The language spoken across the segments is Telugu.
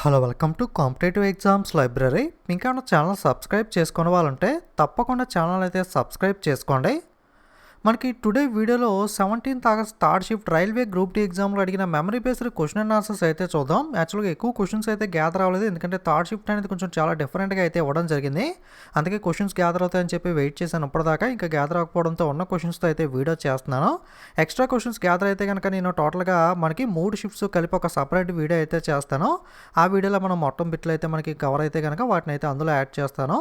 Hello welcome to competitive exams library. ఇంకా నా ఛానల్ సబ్స్క్రైబ్ చేసుకునే వాళ్ళంటే తప్పకుండా ఛానల్ అయితే సబ్స్క్రైబ్ చేసుకోండి. మనకి టుడే వీడియోలో 17th August third shift railway group D ఎగ్జామ్లో అడిగిన memory based question and answers అయితే చూద్దాం. యాక్చువల్గా ఎక్కువ క్వశ్చన్స్ అయితే గ్యాదర్ అవ్వలేదు, ఎందుకంటే థర్డ్ షిఫ్ట్ అనేది కొంచెం చాలా డిఫరెంట్గా అయితే ఇవ్వడం జరిగింది. అందుకే క్వశ్చన్స్ గ్యాదర్ అవుతాయని చెప్పి వెయిట్ చేశాను ఇప్పటిదాకా. ఇంకా గ్యాదర్ అవ్వకపోవడంతో ఉన్న క్వశ్చన్స్తో అయితే వీడియో చేస్తున్నాను. ఎక్స్ట్రా క్వశ్చన్స్ గ్యాదర్ అయితే కనుక నేను టోటల్గా మనకి 3 షిఫ్ట్స్ కలిపి ఒక సపరేట్ వీడియో అయితే చేస్తాను. ఆ వీడియోలో మనం మొత్తం బిట్లు అయితే మనకి కవర్ అయితే కనుక వాటిని అయితే అందులో యాడ్ చేస్తాను.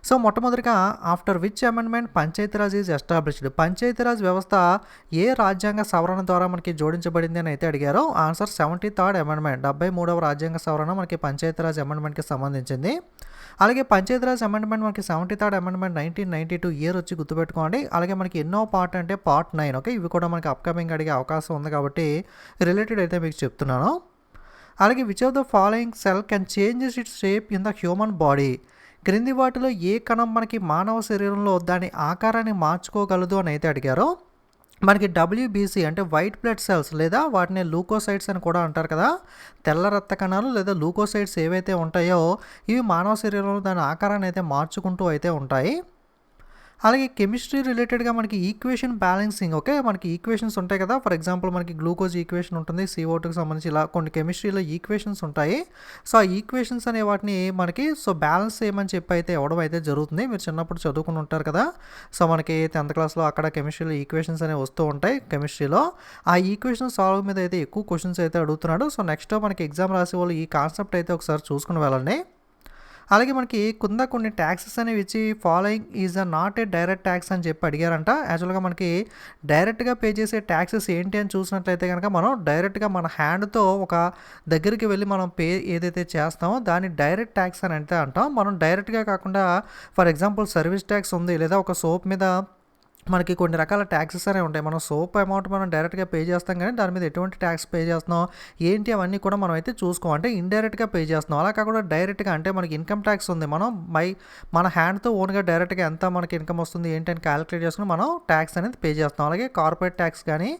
సో మొట్టమొదటిగా after which amendment Panchayati Raj is established, Panchayati Raj వ్యవస్థ ఏ రాజ్యాంగ సవరణ ద్వారా మనకి జోడించబడింది అని అయితే అడిగారు. ఆన్సర్ 73rd అమెండ్మెంట్, 73వ రాజ్యాంగ సవరణ మనకి పంచాయతీరాజ్ అమెండ్మెంట్కి సంబంధించింది. అలాగే పంచాయతీరాజ్ అమెండ్మెంట్ మనకి 73rd అమెండ్మెంట్ 1992 ఇయర్ వచ్చి గుర్తుపెట్టుకోండి. అలాగే మనకి ఎన్నో పార్ట్ అంటే పార్ట్ 9. ఓకే, ఇవి కూడా మనకి అప్కమింగ్ అడిగే అవకాశం ఉంది కాబట్టి రిలేటెడ్ అయితే మీకు చెప్తున్నాను. అలాగే which of the following cell can changes it's shape in the human body, క్రింది వాటిలో ఏ కణం మనకి మానవ శరీరంలో దాని ఆకారాన్ని మార్చుకోగలదు అని అయితే అడిగారు. మనకి WBC అంటే వైట్ బ్లడ్ సెల్స్ లేదా వాటిని లూకోసైడ్స్ అని కూడా అంటారు కదా, తెల్ల రక్త కణాలు లేదా లూకోసైడ్స్ ఏవైతే ఉంటాయో ఇవి మానవ శరీరంలో దాని ఆకారాన్ని అయితే మార్చుకుంటూ అయితే ఉంటాయి. అలాగే కెమిస్ట్రీ రిలేటెడ్గా మనకి ఈక్వేషన్ బ్యాలెన్సింగ్, ఓకే, మనకి ఈక్వేషన్స్ ఉంటాయి కదా. ఫర్ ఎగ్జాంపుల్ మనకి గ్లూకోజ్ ఈక్వేషన్ ఉంటుంది, CO2కి సంబంధించి ఇలా కొన్ని కెమిస్ట్రీలో ఈక్వేషన్స్ ఉంటాయి. సో ఆ ఈక్వేషన్స్ అనే వాటిని మనకి బ్యాలెన్స్ చేయమని చెప్పి అయితే ఇవ్వడం అయితే జరుగుతుంది. మీరు చిన్నప్పుడు చదువుకుని ఉంటారు కదా. సో మనకి 10th క్లాస్లో అక్కడ కెమిస్ట్రీలో ఈక్వేషన్స్ అనేవి వస్తూ ఉంటాయి. కెమిస్ట్రీలో ఆ ఈక్వేషన్ సాల్వ్ మీద అయితే ఎక్కువ క్వశ్చన్స్ అయితే అడుగుతున్నాడు. సో నెక్స్ట్ మనకి ఎగ్జామ్ రాసే వాళ్ళు ఈ కాన్సెప్ట్ అయితే ఒకసారి చూసుకుని వెళ్ళండి. అలాగే మనకి కింద కొన్ని ట్యాక్సెస్ అనేవి ఇచ్చి following is not a direct tax అని చెప్పి అడిగారంట. యాక్చువల్గా మనకి డైరెక్ట్గా పే చేసే ట్యాక్సెస్ ఏంటి అని చూసినట్లయితే కనుక మనం డైరెక్ట్గా మన హ్యాండ్తో ఒక దగ్గరికి వెళ్ళి మనం పే ఏదైతే చేస్తామో దాన్ని డైరెక్ట్ ట్యాక్స్ అని అయితే అంటాం. మనం డైరెక్ట్గా కాకుండా ఫర్ ఎగ్జాంపుల్ సర్వీస్ ట్యాక్స్ ఉంది, లేదా ఒక సోప్ మీద మనకి కొన్ని రకాల ట్యాక్సెస్ అనేవి ఉంటాయి. మనం సోప్ అమౌంట్ మనం డైరెక్ట్గా పే చేస్తాం, కానీ దాని మీద ఎటువంటి ట్యాక్స్ పే చేస్తున్నాం ఏంటి అవన్నీ కూడా మనం అయితే చూసుకోం, అంటే ఇండైరెక్ట్గా పే చేస్తున్నాం. అలా కాకుండా డైరెక్ట్గా అంటే మనకి ఇన్కమ్ ట్యాక్స్ ఉంది, మనం మన హ్యాండ్తో ఓన్గా డైరెక్ట్గా ఎంత మనకి ఇన్కమ్ వస్తుంది ఏంటి అని క్యాలిక్యులేట్ చేసుకుని మనం ట్యాక్స్ అనేది పే చేస్తాం. అలాగే కార్పొరేట్ ట్యాక్స్ కానీ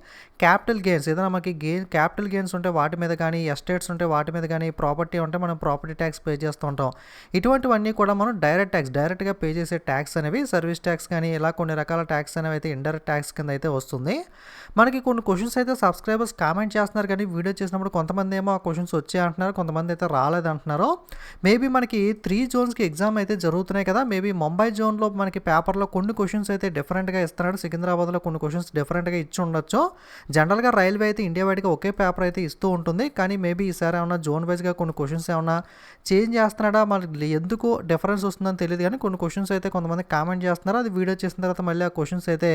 క్యాపిటల్ గెయిన్స్, ఏదైనా మనకి క్యాపిటల్ గెయిన్స్ ఉంటే వాటి మీద కానీ, ఎస్టేట్స్ ఉంటే వాటి మీద కానీ, ప్రాపర్టీ ఉంటే మనం ప్రాపర్టీ ట్యాక్స్ పే చేస్తూ ఉంటాం. ఇటువంటివన్నీ కూడా మనం డైరెక్ట్ ట్యాక్స్, డైరెక్ట్గా పే చేసే ట్యాక్స్ అనేవి. సర్వీస్ ట్యాక్స్ కానీ ఇలా కొన్ని రకాల ట్యాక్స్ అనేవి అయితే ఇండైరెక్ట్ ట్యాక్స్ కింద అయితే వస్తుంది. మనకి కొన్ని క్వశ్చన్స్ అయితే సబ్స్క్రైబర్స్ కామెంట్ చేస్తున్నారు, కానీ వీడియో చేసినప్పుడు కొంతమంది ఏమో ఆ క్వశ్చన్స్ వచ్చాయి అంటున్నారు, కొంతమంది అయితే రాలేదు అంటున్నారు. మేబీ మనకి 3 జోన్స్కి ఎగ్జామ్ అయితే జరుగుతున్నాయి కదా, మేబీ ముంబై జోన్లో మనకి పేపర్లో కొన్ని క్వశ్చన్స్ అయితే డిఫరెంట్గా ఇస్తున్నాడు, సికింద్రాబాద్లో కొన్ని క్వశ్చన్స్ డిఫరెంట్గా ఇచ్చి ఉండొచ్చు. జనరల్గా రైల్వే అయితే ఇండియా వైడ్గా ఒకే పేపర్ అయితే ఇస్తూ ఉంటుంది, కానీ మేబీ ఈసారి ఏమన్నా జోన్ వైజ్గా కొన్ని క్వశ్చన్స్ ఏమన్నా చేంజ్ చేస్తున్నాడా, మనకి ఎందుకు డిఫరెన్స్ వస్తుందని తెలియదు. కానీ కొన్ని క్వశ్చన్స్ అయితే కొంతమంది కామెంట్ చేస్తున్నారు, అది వీడియో చేసిన తర్వాత మళ్ళీ ఆ క్వశ్చన్స్ అయితే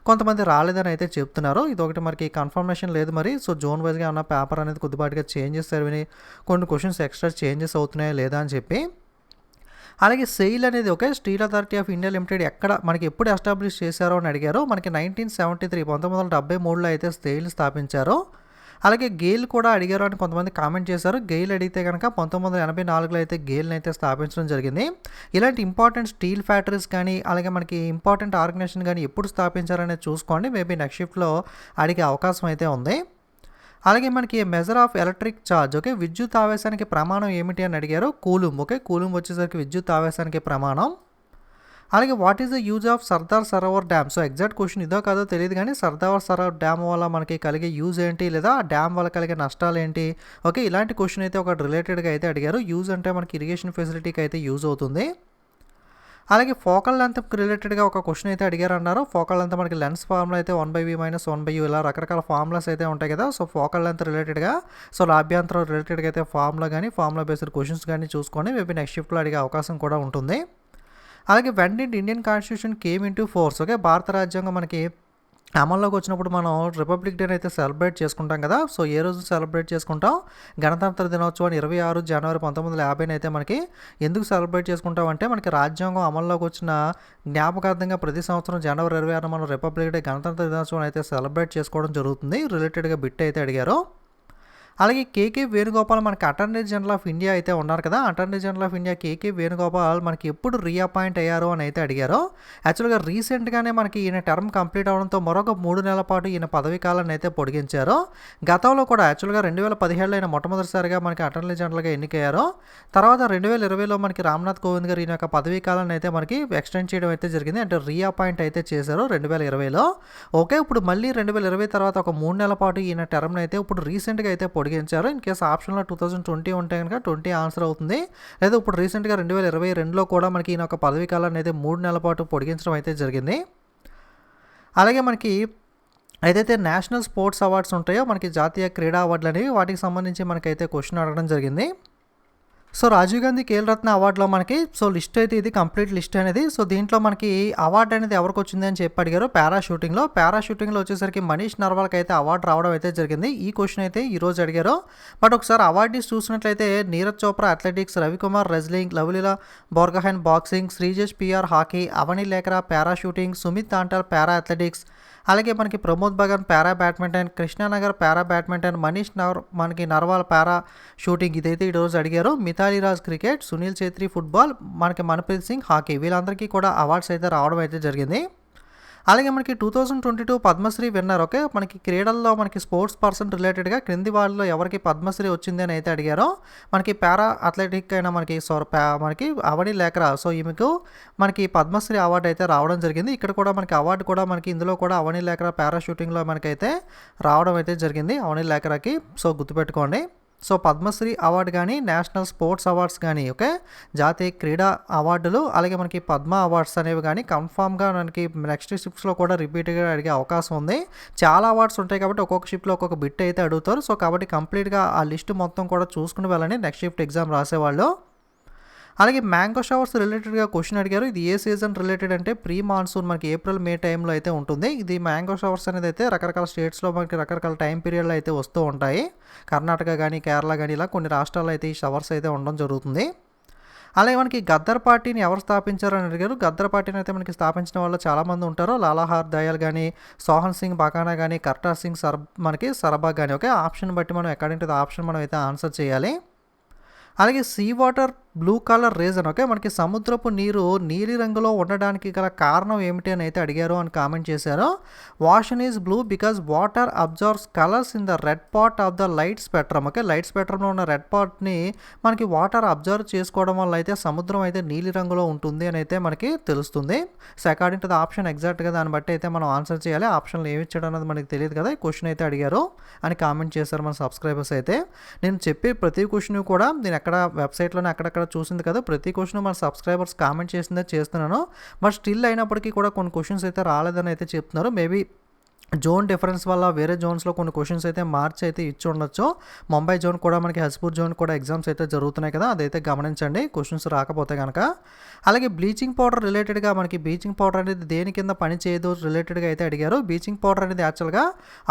కొంతమంది రాలేదని అయితే చెప్తున్నారు. ఇదొకటి మనకి కన్ఫర్మేషన్ లేదు మరి. సో జోన్ వైజ్గా ఏమన్నా పేపర్ అనేది కొద్దిపాటిగా చేంజెస్ అవి కొన్ని క్వశ్చన్స్ ఎక్స్ట్రా చేంజెస్ అవుతున్నాయా లేదా అని చెప్పి. అలాగే సెయిల్ అనేది ఒకే steel authority of India limited ఎక్కడ మనకి ఎప్పుడు ఎస్టాబ్లిష్ చేశారో అని అడిగారు. మనకి 1973 1973లో అయితే సెయిల్ స్థాపించారు. అలాగే గెయిల్ కూడా అడిగారు అని కొంతమంది కామెంట్ చేశారు. గెయిల్ అడిగితే కనుక 1984లో అయితే గెయిల్ని అయితే స్థాపించడం జరిగింది. ఇలాంటి ఇంపార్టెంట్ స్టీల్ ఫ్యాక్టరీస్ కానీ అలాగే మనకి ఇంపార్టెంట్ ఆర్గనైజేషన్ కానీ ఎప్పుడు స్థాపించారనేది చూసుకోండి, మేబీ నెక్స్ట్ షిఫ్ట్లో అడిగే అవకాశం అయితే ఉంది. అలాగే మనకి measure of electric charge, okay, విద్యుత్ ఆవేశానికి ప్రమాణం ఏమిటి అని అడిగారు. కూలుంబ్, ఓకే, కూలుంబ్ వచ్చేసరికి విద్యుత్ ఆవేశానికి ప్రమాణం. అలాగే what is the use of Sardar Sarovar dam, so exact question ఇదో కాదో తెలియదు, కానీ సర్దార్ సరోవర్ డ్యామ్ వల్ల మనకి కలిగే యూజ్ ఏంటి, లేదా ఆ డ్యామ్ వల్ల కలిగే నష్టాలు ఏంటి, ఓకే, ఇలాంటి క్వశ్చన్ అయితే ఒక రిలేటెడ్గా అయితే అడిగారు. యూజ్ అంటే మనకి ఇరిగేషన్ ఫెసిలిటీకి అయితే యూజ్ అవుతుంది. అలాగే ఫోకల్ లెంత్కి రిలేటెడ్గా ఒక క్వశ్చన్ అయితే అడిగారు అన్నారు. ఫోకల్ లెంత్ మనకి లెన్స్ ఫార్ములా అయితే 1/v - 1/u ఇలా రకరకాల ఫార్ములాస్ అయితే ఉంటాయి కదా. సో ఫోకల్ లెంత్ రిలేటెడ్గా, సో లాభ్యాంతరం రిలేటెడ్గా అయితే ఫార్ములా కానీ ఫార్ములా బేస్డ్ క్వశ్చన్స్ కానీ చూసుకొని మేబీ నెక్స్ట్ షిఫ్ట్లో అడిగే అవకాశం కూడా ఉంటుంది. అలాగే when did Indian constitution came into force, okay, భారత రాజ్యాంగం మనకి అమల్లోకి వచ్చినప్పుడు మనం రిపబ్లిక్ డేని అయితే సెలబ్రేట్ చేసుకుంటాం కదా. సో ఏ రోజు సెలబ్రేట్ చేసుకుంటాం, గణతంత్ర దినోత్సవాన్ని 26 జనవరి 1950 అయితే మనకి ఎందుకు సెలబ్రేట్ చేసుకుంటాం అంటే మనకి రాజ్యాంగం అమల్లోకి వచ్చిన జ్ఞాపకార్థంగా ప్రతి సంవత్సరం జనవరి 26 మనం రిపబ్లిక్ డే గణతంత్ర దినోత్సవం అయితే సెలబ్రేట్ చేసుకోవడం జరుగుతుంది. రిలేటెడ్గా బిట్ అయితే అడిగారు. అలాగే కేకే వేణుగోపాల్ మనకి అటార్నీ జనరల్ ఆఫ్ ఇండియా అయితే ఉన్నారు కదా, అటార్నీ జనరల్ ఆఫ్ ఇండియా కేకే వేణుగోపాల్ మనకి ఎప్పుడు రీఅపాయింట్ అయ్యారు అని అయితే అడిగారు. యాక్చువల్గా రీసెంట్గానే మనకి ఈయన టర్మ్ కంప్లీట్ అవడంతో మరొక 3 నెలల పాటు ఈయన పదవీ కాలాన్ని అయితే పొడిగించారు. గతంలో కూడా యాక్చువల్గా 2017లో ఆయన మొట్టమొదటిసారిగా మనకి అటార్నీ జనరల్గా ఎన్నికయ్యారు. తర్వాత 2020లో మనకి రామ్నాథ్ కోవింద్ గారు ఈయన యొక్క పదవీ కాలాన్ని అయితే మనకి ఎక్స్టెండ్ చేయడం అయితే జరిగింది. అంటే రీఅపాయింట్ అయితే చేశారు 2020లో. ఓకే, ఇప్పుడు మళ్ళీ 2020 తర్వాత ఒక 3 నెలల పాటు ఈయన టర్మ్ని అయితే ఇప్పుడు రీసెంట్గా అయితే పొడిగించారు. ఇన్ కేసు ఆప్షన్లో 2020 ఉంటే కనుక 20 ఆన్సర్ అవుతుంది. లేదా ఇప్పుడు రీసెంట్గా 2022లో కూడా మనకి ఈయన ఒక పదవీ కాలాన్ని అయితే 3 నెలల పాటు పొడిగించడం అయితే జరిగింది. అలాగే మనకి ఏదైతే నేషనల్ స్పోర్ట్స్ అవార్డ్స్ ఉంటాయో మనకి జాతీయ క్రీడా అవార్డులు అనేవి, వాటికి సంబంధించి మనకైతే క్వశ్చన్ అడగడం జరిగింది. సో రాజీవ్ గాంధీ ఖేల్రత్న అవార్డులో మనకి లిస్ట్ అయితే ఇది కంప్లీట్ లిస్ట్ అనేది. దీంట్లో మనకి అవార్డు అనేది ఎవరికి వచ్చింది అని చెప్పి అడిగారు. పారాషూటింగ్లో వచ్చేసరికి మనీష్ నర్వాల్కి అయితే అవార్డు రావడం అయితే జరిగింది. ఈ క్వశ్చన్ అయితే ఈరోజు అడిగారు. బట్ ఒకసారి అవార్డీస్ చూసినట్లయితే Neeraj Chopra athletics, Ravikumar wrestling, Lovlina Borgohain boxing, Sreejesh PR hockey, Avani Lekhara para shooting, Sumit Antil para athletics, అలాగే మనకి ప్రమోద్ బగన్ para badminton, Krishna Nagar para badminton, Manish మనకి నర్వాల్ పారా షూటింగ్ ఇదైతే ఈరోజు అడిగారు. మిథాలీ రాజ్ క్రికెట్, సునీల్ ఛేత్రి ఫుట్బాల్, మనకి మన్ప్రీత్ సింగ్ హాకీ, వీళ్ళందరికీ కూడా అవార్డ్స్ అయితే రావడం అయితే జరిగింది. అలాగే మనకి 2022 పద్మశ్రీ విన్నర్. ఓకే, మనకి క్రీడల్లో మనకి స్పోర్ట్స్ పర్సన్ రిలేటెడ్గా క్రింది వాళ్ళలో ఎవరికి పద్మశ్రీ వచ్చింది అని అయితే అడిగారు. మనకి పారా అథ్లెటిక్ అయినా మనకి అవని లేఖరా, ఈమెకు మనకి పద్మశ్రీ అవార్డు అయితే రావడం జరిగింది. ఇక్కడ కూడా మనకి అవార్డు కూడా మనకి ఇందులో కూడా అవని లేఖరా పారాషూటింగ్లో మనకైతే రావడం అయితే జరిగింది అవని లేఖరాకి. గుర్తుపెట్టుకోండి. పద్మశ్రీ అవార్డు కానీ, నేషనల్ స్పోర్ట్స్ అవార్డ్స్ కానీ, ఓకే, జాతీయ క్రీడా అవార్డులు, అలాగే మనకి పద్మ అవార్డ్స్ అనేవి కానీ కన్ఫామ్గా మనకి నెక్స్ట్ షిఫ్ట్స్లో కూడా రిపీట్గా అడిగే అవకాశం ఉంది. చాలా అవార్డ్స్ ఉంటాయి కాబట్టి ఒక్కొక్క షిఫ్ట్లో ఒక్కొక్క బిట్ అయితే అడుగుతారు. కాబట్టి కంప్లీట్గా ఆ లిస్ట్ మొత్తం కూడా చూసుకుని వెళ్ళండి నెక్స్ట్ షిఫ్ట్ ఎగ్జామ్ రాసేవాళ్ళు. అలాగే మ్యాంగో షవర్స్ రిలేటెడ్గా క్వశ్చన్ అడిగారు. ఇది ఏ సీజన్ రిలేటెడ్ అంటే ప్రీ మాన్సూన్ మనకి ఏప్రిల్ మే టైంలో అయితే ఉంటుంది. ఇది మ్యాంగో షవర్స్ అనేది అయితే రకరకాల స్టేట్స్లో మనకి రకరకాల టైం పీరియడ్లో అయితే వస్తూ ఉంటాయి. కర్ణాటక కానీ, కేరళ కానీ, ఇలా కొన్ని రాష్ట్రాల్లో అయితే ఈ షవర్స్ అయితే ఉండడం జరుగుతుంది. అలాగే మనకి గద్దర్ పార్టీని ఎవరు స్థాపించారని అడిగారు. గద్దర్ పార్టీని అయితే మనకి స్థాపించిన వాళ్ళు చాలామంది ఉంటారు. లాలాహార్ దయాల్ కానీ, సోహన్ సింగ్ బకానా కానీ, కర్టార్ సింగ్ మనకి సరబాగ్ కానీ. ఓకే, ఆప్షన్ బట్టి మనం అకార్డింగ్ టు ద ఆప్షన్ మనం అయితే ఆన్సర్ చేయాలి. అలాగే sea water blue colour reason. Okay, మనకి సముద్రపు నీరు నీలి రంగులో ఉండడానికి గల కారణం ఏమిటి అని అయితే అడిగారు అని కామెంట్ చేశారు. Ocean is blue because water absorbs colours in the red part of the light spectrum. Okay, light స్పెక్ట్రమ్లో ఉన్న రెడ్ పార్ట్ని మనకి వాటర్ అబ్జర్వ్ చేసుకోవడం వల్ల అయితే సముద్రం అయితే నీలి రంగులో ఉంటుంది అని అయితే మనకి తెలుస్తుంది. అకార్డింగ్ టు ద ఆప్షన్ ఎగ్జాక్ట్గా దాన్ని బట్టి అయితే మనం ఆన్సర్ చేయాలి. ఆప్షన్లు ఏమి ఇచ్చాడు అన్నది మనకి తెలియదు కదా, క్వశ్చన్ అయితే అడిగారు అని కామెంట్ చేశారు మన సబ్స్క్రైబర్స్ అయితే. నేను చెప్పే ప్రతి క్వశ్చన్ కూడా నేను ఎక్కడ వెబ్సైట్లోనే అక్కడక్కడ చూసింది కదా, ప్రతి క్వశ్చన్ మన సబ్స్క్రైబర్స్ కామెంట్ చేసిందే చేస్తున్నాను. బట్ స్టిల్ అయినప్పటికీ కూడా కొన్ని క్వశ్చన్స్ అయితే రాలేదని అయితే చెప్తున్నారు. మేబీ జోన్ డిఫరెన్స్ వల్ల వేరే జోన్స్లో కొన్ని క్వశ్చన్స్ అయితే మార్చి అయితే ఇచ్చి ఉండొచ్చు. ముంబై జోన్ కూడా మనకి హస్పూర్ జోన్ కూడా ఎగ్జామ్స్ అయితే జరుగుతున్నాయి కదా, అదైతే గమనించండి క్వశ్చన్స్ రాకపోతే కనుక. అలాగే బ్లీచింగ్ పౌడర్ రిలేటెడ్గా మనకి బ్లీచింగ్ పౌడర్ అనేది దేని కింద పని చేయదు రిలేటెడ్గా అయితే అడిగారు. బ్లీచింగ్ పౌడర్ అనేది యాక్చువల్గా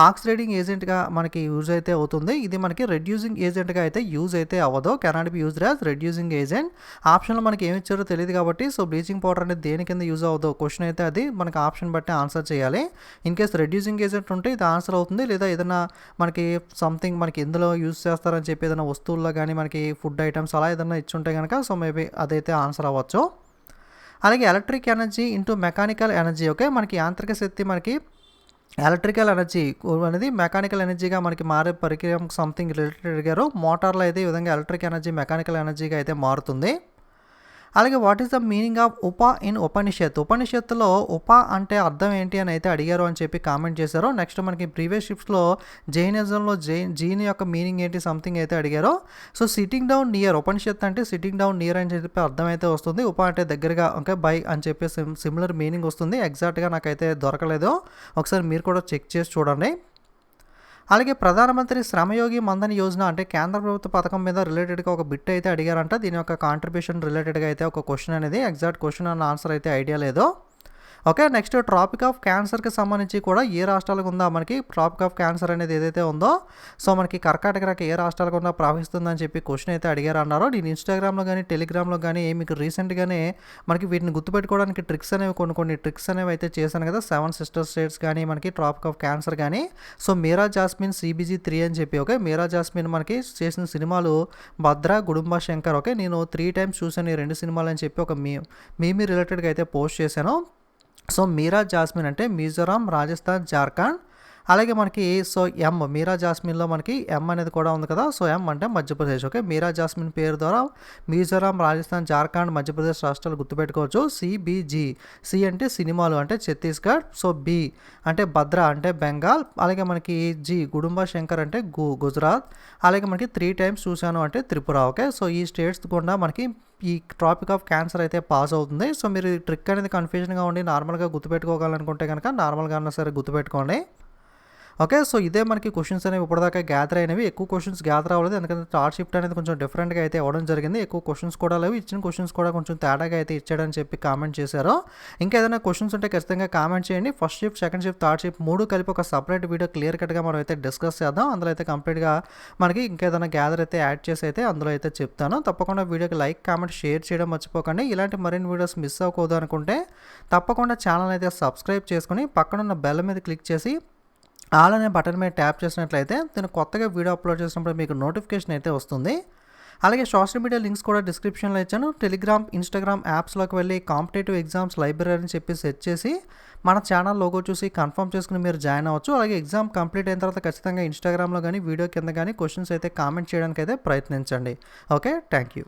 ఆక్సిడైజింగ్ ఏజెంట్గా మనకి యూజ్ అయితే అవుతుంది. ఇది మనకి రెడ్యూసింగ్ ఏజెంట్గా అయితే యూజ్ అయితే అవ్వదు. Cannot be used as reducing agent. ఆప్షన్లో మనకి ఏమి ఇచ్చారో తెలియదు కాబట్టి బ్లీచింగ్ పౌడర్ అనేది దేని కింద యూజ్ అవ్వదు క్వశ్చన్ అయితే అది మనకి ఆప్షన్ బట్టి ఆన్సర్ చేయాలి. ఇన్ కేస్ రెడ్యూసింగ్ ఏజెంట్ ఉంటే ఇది ఆన్సర్ అవుతుంది. లేదా ఏదైనా మనకి సంథింగ్ మనకి ఎందులో యూజ్ చేస్తారని చెప్పి ఏదైనా వస్తువుల్లో కానీ మనకి ఫుడ్ ఐటమ్స్ అలా ఏదైనా ఇచ్చుంటే కనుక మేబీ అదైతే ఆన్సర్ అవ్వచ్చు. అలాగే electric energy into mechanical energy. Okay, మనకి యాంత్రిక శక్తి మనకి ఎలక్ట్రికల్ ఎనర్జీ అనేది మెకానికల్ ఎనర్జీగా మనకి మారే పరికరం సంథింగ్ రిలేటెడ్ అడిగారు. మోటార్లో అయితే ఈ విధంగా ఎలక్ట్రిక్ ఎనర్జీ మెకానికల్ ఎనర్జీగా అయితే మారుతుంది. అలాగే what is the meaning of ఉప ఇన్ ఉపనిషత్. ఉపనిషత్తులో ఉప అంటే అర్థం ఏంటి అని అయితే అడిగారు అని చెప్పి కామెంట్ చేశారు. నెక్స్ట్ మనకి ప్రీవియస్ షిఫ్ట్స్లో జైనిజంలో జీని యొక్క మీనింగ్ ఏంటి సంథింగ్ అయితే అడిగారు. సిట్టింగ్ డౌన్ నియర్, ఉపనిషత్ అంటే సిట్టింగ్ డౌన్ నియర్ అని చెప్పి అర్థం అయితే వస్తుంది. ఉప అంటే దగ్గరగా, ఓకే, బై అని చెప్పి సిమిలర్ మీనింగ్ వస్తుంది. ఎగ్జాక్ట్గా నాకైతే దొరకలేదు, ఒకసారి మీరు కూడా చెక్ చేసి చూడండి. అలాగే ప్రధానమంత్రి శ్రమయోగి మన్ధన్ యోజన అంటే కేంద్ర ప్రభుత్వ పథకం మీద రిలేటెడ్గా ఒక బిట్ అయితే అడిగారంట. దీని యొక్క కాంట్రిబ్యూషన్ రిలేటెడ్గా అయితే ఒక క్వశ్చన్ అనేది ఎగ్జాక్ట్ క్వశ్చన్ అన్న ఆన్సర్ అయితే ఐడియా లేదు. ఓకే. నెక్స్ట్ ట్రాపిక్ ఆఫ్ క్యాన్సర్‌కి సంబంధించి కూడా ఏ రాష్ట్రాలకు ఉందో మనకి ట్రాపిక్ ఆఫ్ క్యాన్సర్ అనేది ఏదైతే ఉందో సో మనకి కర్కాటక రేఖ ఏ రాష్ట్రాలకు గుండా ప్రవహిస్తుందని చెప్పి క్వశ్చన్ అయితే అడిగారన్నారు. నేను ఇన్‌స్టాగ్రామ్‌లో గానీ, టెలిగ్రామ్‌లో గానీ మీకు రీసెంట్‌గానే మనకి వీటిని గుర్తుపెట్టుకోవడానికి ట్రిక్స్ అనేవి కొన్ని ట్రిక్స్ అనేవి అయితే చేశాను కదా! 7 సిస్టర్ స్టేట్స్ కానీ, మనకి ట్రాపిక్ ఆఫ్ క్యాన్సర్ కానీ, సో మీరా జాస్మిన్ CBG 3 అని చెప్పి ఓకే. మీరా జాస్మిన్ మనకి చేసిన సినిమాలు భద్ర, గుడుంబ శంకర్ ఓకే. నేను 3 టైమ్స్ చూసాను ఈ 2 సినిమాలని చెప్పి ఒక మీమ్ రిలేటెడ్‌గా అయితే పోస్ట్ చేశాను. సో మీరా జాస్మిన్ అంటే మిజోరాం, రాజస్థాన్, జార్ఖండ్. అలాగే మనకి సో మీరా జాస్మిన్‌లో మనకి అనేది కూడా ఉంది కదా! సో అంటే మధ్యప్రదేశ్ ఓకే. మీరా జాస్మిన్ పేరు ద్వారా మిజోరాం, రాజస్థాన్, జార్ఖండ్, మధ్యప్రదేశ్ రాష్ట్రాలు గుర్తుపెట్టుకోవచ్చు. CBG అంటే సినిమాలు అంటే ఛత్తీస్గఢ్. సో B అంటే భద్ర అంటే బెంగాల్. అలాగే మనకి G గుడుంబ శంకర్ అంటే గుజరాత్. అలాగే మనకి 3 టైమ్స్ చూశాను అంటే త్రిపుర ఓకే. సో ఈ స్టేట్స్ గుండా మనకి ఈ ట్రాపిక్ ఆఫ్ క్యాన్సర్ అయితే పాస్ అవుతుంది. సో మీరు ఈ ట్రిక్ అనేది కన్ఫ్యూజన్‌గా ఉండి నార్మల్‌గా గుర్తుపెట్టుకోవాలనుకుంటే కనుక నార్మల్‌గా అన్నా సరే గుర్తుపెట్టుకోండి. ఓకే. సో ఇదే మనకి క్వశ్చన్స్ అనేవి ఇప్పటిదాకా గ్యాదర్ అయినవి. ఎక్కువ క్వశ్చన్స్ గ్యాదర్ అవ్వలేదు. ఎందుకంటే థర్డ్ షిఫ్ట్ అనేది కొంచెం డిఫరెంట్‌గా అయితే ఇవ్వడం జరిగింది. ఎక్కువ క్వశ్చన్స్ కూడా లేవు. ఇచ్చిన క్వశ్చన్స్ కూడా కొంచెం తేడాగా అయితే ఇచ్చాడని చెప్పి కామెంట్ చేశారు. ఇంకా ఏదైనా క్వశ్చన్స్ ఉంటే ఖచ్చితంగా కామెంట్ చేయండి. First shift, second shift, third shift 3 కలిపి ఒక సెపరేట్ వీడియో క్లియర్ కట్‌గా మనం అయితే డిస్కస్ చేద్దాం. అందులో అయితే కంప్లీట్‌గా మనకి ఇంకేదైనా గ్యాదర్ అయితే యాడ్ చేసి అయితే అందులో అయితే చెప్తాను. తప్పకుండా వీడియోకి లైక్, కామెంట్, షేర్ చేయడం మర్చిపోకండి. ఇలాంటి మరిన్ని వీడియోస్ మిస్ అవ్వకూడదు అనుకుంటే తప్పకుండా ఛానల్ అయితే సబ్స్క్రైబ్ చేసుకొని పక్కనున్న బెల్ మీద క్లిక్ చేసి ఆల్ అనే బటన్ మీద ట్యాప్ చేసినట్లయితే నేను కొత్తగా వీడియో అప్లోడ్ చేసినప్పుడు మీకు నోటిఫికేషన్ అయితే వస్తుంది. అలాగే సోషల్ మీడియా లింక్స్ కూడా డిస్క్రిప్షన్లో ఇచ్చాను. టెలిగ్రామ్, ఇన్స్టాగ్రామ్ యాప్స్లోకి వెళ్ళి కాంపిటేటివ్ ఎగ్జామ్స్ లైబ్రరీ అని చెప్పి సెర్చ్ చేసి మన ఛానల్ లోగో చూసి కన్ఫర్మ్ చేసుకుని మీరు జాయిన్ అవ్వచ్చు. అలాగే ఎగ్జామ్ కంప్లీట్ అయిన తర్వాత ఖచ్చితంగా ఇన్స్టాగ్రామ్లో కానీ వీడియో కింద కానీ క్వశ్చన్స్ అయితే కామెంట్ చేయడానికి అయితే ప్రయత్నించండి. ఓకే. Thank you.